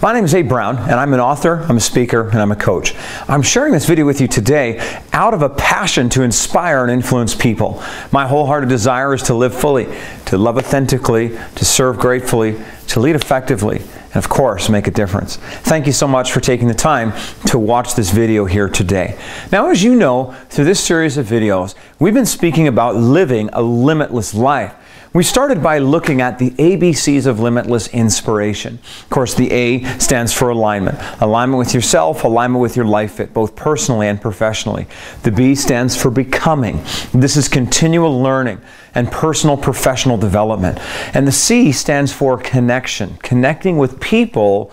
My name is Abe Brown, and I'm an author, I'm a speaker, and I'm a coach. I'm sharing this video with you today out of a passion to inspire and influence people. My wholehearted desire is to live fully, to love authentically, to serve gratefully, to lead effectively, and of course, make a difference. Thank you so much for taking the time to watch this video here today. Now, as you know, through this series of videos, we've been speaking about living a limitless life. We started by looking at the ABCs of limitless inspiration. Of course, the A stands for alignment. Alignment with yourself, alignment with your life fit, both personally and professionally. The B stands for becoming. This is continual learning and personal professional development. And the C stands for connection, connecting with people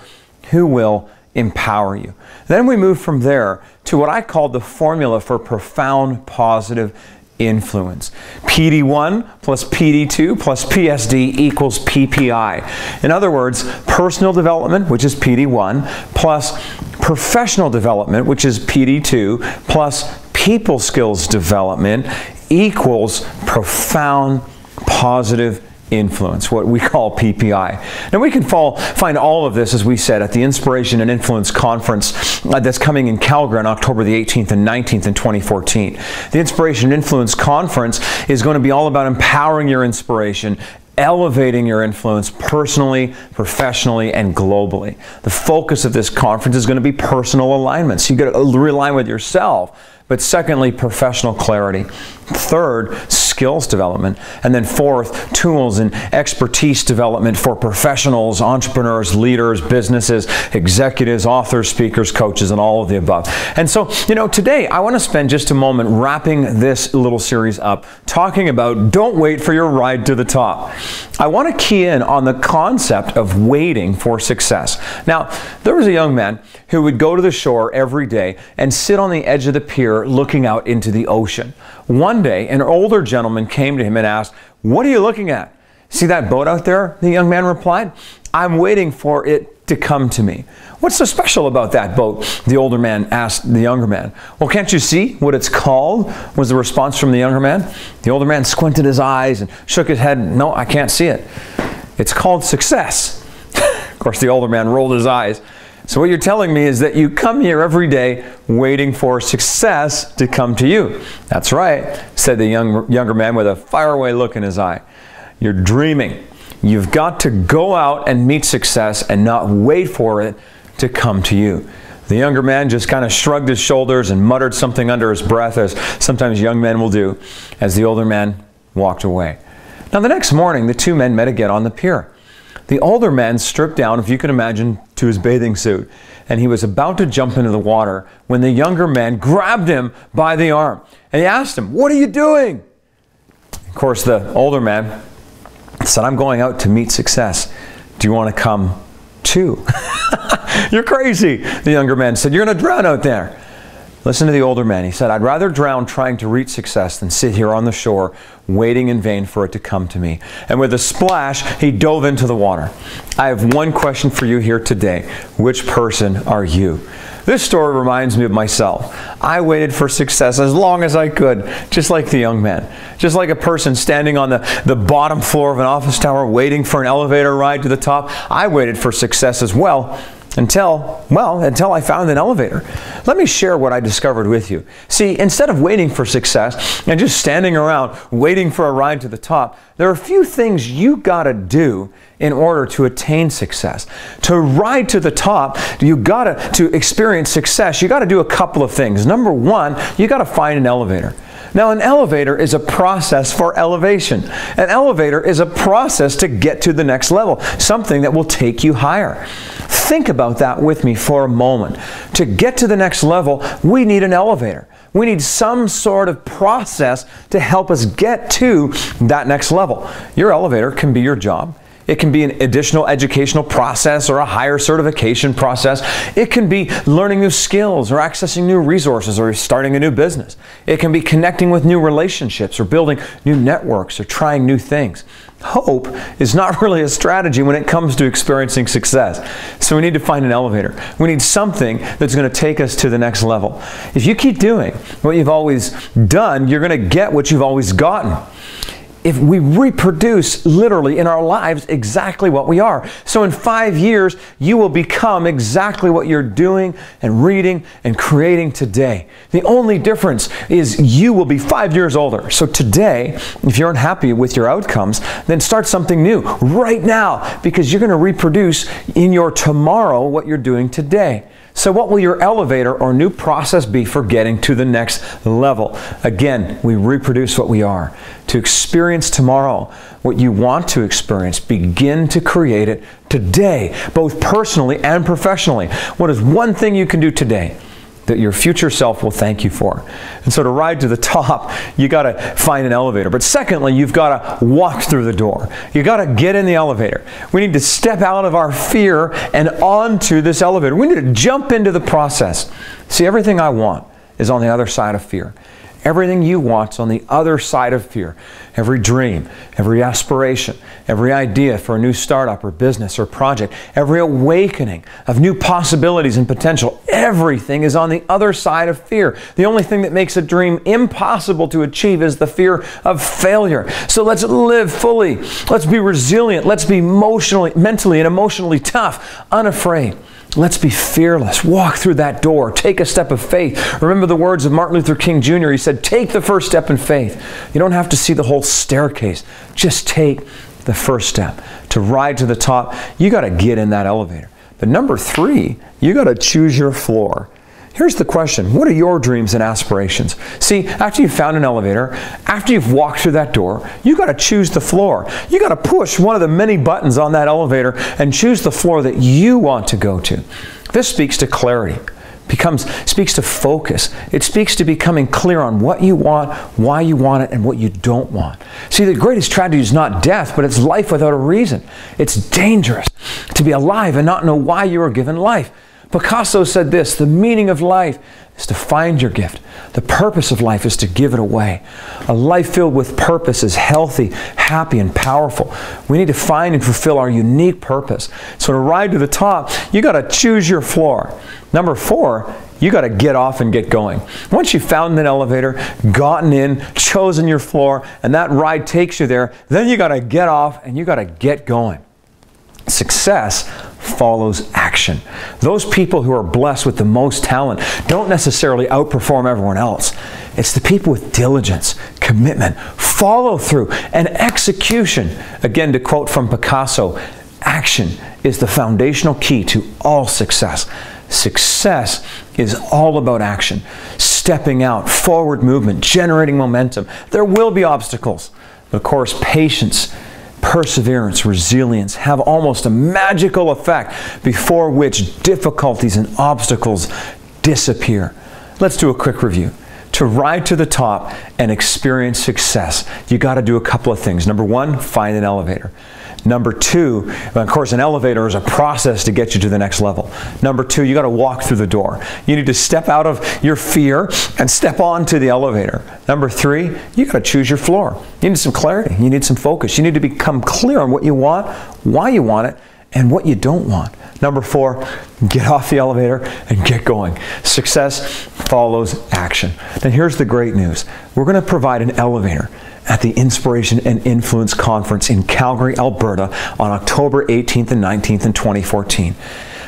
who will empower you. Then we move from there to what I call the formula for profound positive influence. PD1 plus PD2 plus PSD equals PPI. In other words, personal development, which is PD1, plus professional development, which is PD2, plus people skills development equals profound positive influence, what we call PPI. Now we can find all of this, as we said, at the Inspiration and Influence Conference that's coming in Calgary on October the 18th and 19th in 2014. The Inspiration and Influence Conference is going to be all about empowering your inspiration, elevating your influence personally, professionally, and globally. The focus of this conference is going to be personal alignments. You've got to realign with yourself. But secondly, professional clarity. Third, skills development. And then fourth, tools and expertise development for professionals, entrepreneurs, leaders, businesses, executives, authors, speakers, coaches, and all of the above. And so, today I want to spend just a moment wrapping this little series up, talking about don't wait for your ride to the top. I want to key in on the concept of waiting for success. Now, there was a young man who would go to the shore every day and sit on the edge of the pier looking out into the ocean. One day, an older gentleman came to him and asked, "What are you looking at?" "See that boat out there?" the young man replied. "I'm waiting for it to come to me." "What's so special about that boat?" the older man asked the younger man. "Well, can't you see what it's called?" was the response from the younger man. The older man squinted his eyes and shook his head. "No, I can't see it." "It's called success." Of course, the older man rolled his eyes. "So what you're telling me is that you come here every day waiting for success to come to you." "That's right," said the younger man with a faraway look in his eye. "You're dreaming. You've got to go out and meet success and not wait for it to come to you." The younger man just kind of shrugged his shoulders and muttered something under his breath, as sometimes young men will do, as the older man walked away. Now the next morning, the two men met again on the pier. The older man stripped down, if you can imagine, to his bathing suit, and he was about to jump into the water when the younger man grabbed him by the arm, and he asked him, "What are you doing?" Of course, the older man said, "I'm going out to meet success. Do you want to come too?" "You're crazy," the younger man said. "You're going to drown out there." Listen to the older man. He said, "I'd rather drown trying to reach success than sit here on the shore waiting in vain for it to come to me." And with a splash, he dove into the water. I have one question for you here today. Which person are you? This story reminds me of myself. I waited for success as long as I could, just like the young man. Just like a person standing on the bottom floor of an office tower waiting for an elevator ride to the top, I waited for success as well. Until I found an elevator. Let me share what I discovered with you. See, instead of waiting for success and just standing around waiting for a ride to the top, there are a few things you gotta do in order to attain success. To ride to the top, to experience success, you gotta do a couple of things. Number one, you gotta find an elevator. Now, an elevator is a process for elevation. An elevator is a process to get to the next level, something that will take you higher. Think about that with me for a moment. To get to the next level, we need an elevator. We need some sort of process to help us get to that next level. Your elevator can be your job. It can be an additional educational process or a higher certification process. It can be learning new skills or accessing new resources or starting a new business. It can be connecting with new relationships or building new networks or trying new things. Hope is not really a strategy when it comes to experiencing success. So we need to find an elevator. We need something that's going to take us to the next level. If you keep doing what you've always done, you're going to get what you've always gotten. if we reproduce literally in our lives exactly what we are. So in 5 years, you will become exactly what you're doing and reading and creating today. The only difference is you will be 5 years older. So today, if you're unhappy with your outcomes, then start something new right now, because you're going to reproduce in your tomorrow what you're doing today. So what will your elevator or new process be for getting to the next level? Again, we reproduce what we are. To experience tomorrow what you want to experience, begin to create it today, both personally and professionally. What is one thing you can do today that your future self will thank you for? And so to ride to the top, you got to find an elevator. But secondly, you've got to walk through the door. You got to get in the elevator. We need to step out of our fear and onto this elevator. We need to jump into the process. See, everything I want is on the other side of fear. Everything you want is on the other side of fear. Every dream, every aspiration, every idea for a new startup or business or project, every awakening of new possibilities and potential, everything is on the other side of fear. The only thing that makes a dream impossible to achieve is the fear of failure. So let's live fully. Let's be resilient. Let's be mentally and emotionally tough, unafraid. Let's be fearless. Walk through that door. Take a step of faith. Remember the words of Martin Luther King Jr. He said, take the first step in faith. You don't have to see the whole staircase. Just take the first step. To ride to the top, you got to get in that elevator. But number 3, you got to choose your floor. Here's the question. What are your dreams and aspirations? See, after you've found an elevator, after you've walked through that door, you got to choose the floor. You got to push one of the many buttons on that elevator and choose the floor that you want to go to. This speaks to clarity. Speaks to focus. It speaks to becoming clear on what you want, why you want it, and what you don't want. See, the greatest tragedy is not death, but it's life without a reason. It's dangerous to be alive and not know why you were given life. Picasso said this, the meaning of life is to find your gift. The purpose of life is to give it away. A life filled with purpose is healthy, happy, and powerful. We need to find and fulfill our unique purpose. So to ride to the top, you got to choose your floor. Number 4, you got to get off and get going. Once you've found an elevator, gotten in, chosen your floor, and that ride takes you there, then you got to get off and you got to get going. Success follows action. Those people who are blessed with the most talent don't necessarily outperform everyone else. It's the people with diligence, commitment, follow through, and execution. Again, to quote from Picasso, action is the foundational key to all success. Success is all about action, stepping out, forward movement, generating momentum. There will be obstacles, but of course, patience, perseverance, resilience have almost a magical effect before which difficulties and obstacles disappear. Let's do a quick review. To ride to the top and experience success, you got to do a couple of things. Number 1, find an elevator. Number 2, of course, an elevator is a process to get you to the next level. Number 2, you got to walk through the door. You need to step out of your fear and step onto the elevator. Number 3, you got to choose your floor. You need some clarity. You need some focus. You need to become clear on what you want, why you want it, and what you don't want. Number 4, get off the elevator and get going. Success follows action. Then here's the great news. We're going to provide an elevator at the Inspiration and Influence Conference in Calgary, Alberta on October 18th and 19th in 2014.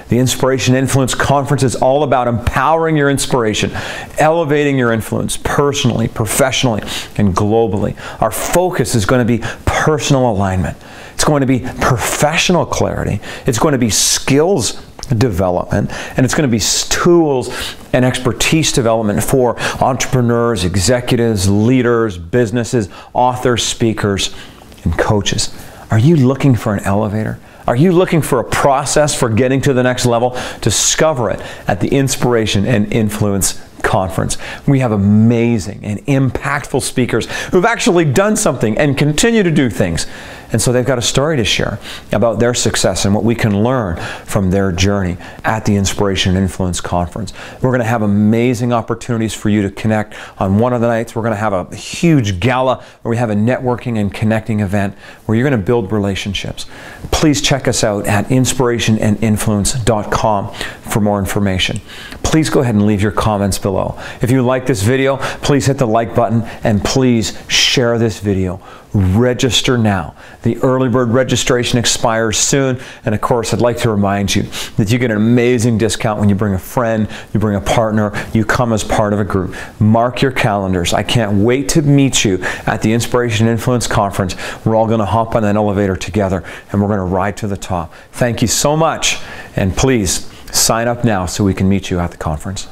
The Inspiration and Influence Conference is all about empowering your inspiration, elevating your influence personally, professionally, and globally. Our focus is going to be personal alignment. It's going to be professional clarity. It's going to be skills development, and it's going to be tools and expertise development for entrepreneurs, executives, leaders, businesses, authors, speakers, and coaches. Are you looking for an elevator? Are you looking for a process for getting to the next level? Discover it at the Inspiration and Influence Conference. We have amazing and impactful speakers who've actually done something and continue to do things. And so they've got a story to share about their success and what we can learn from their journey at the Inspiration and Influence Conference. We're going to have amazing opportunities for you to connect on one of the nights. We're going to have a huge gala where we have a networking and connecting event where you're going to build relationships. Please check us out at inspirationandinfluence.com. for more information. Please go ahead and leave your comments below. If you like this video, please hit the like button and please share this video. Register now. The early bird registration expires soon, and of course I'd like to remind you that you get an amazing discount when you bring a friend, you bring a partner, you come as part of a group. Mark your calendars. I can't wait to meet you at the Inspiration Influence Conference. We're all going to hop on that elevator together and we're going to ride to the top. Thank you so much, and please sign up now so we can meet you at the conference.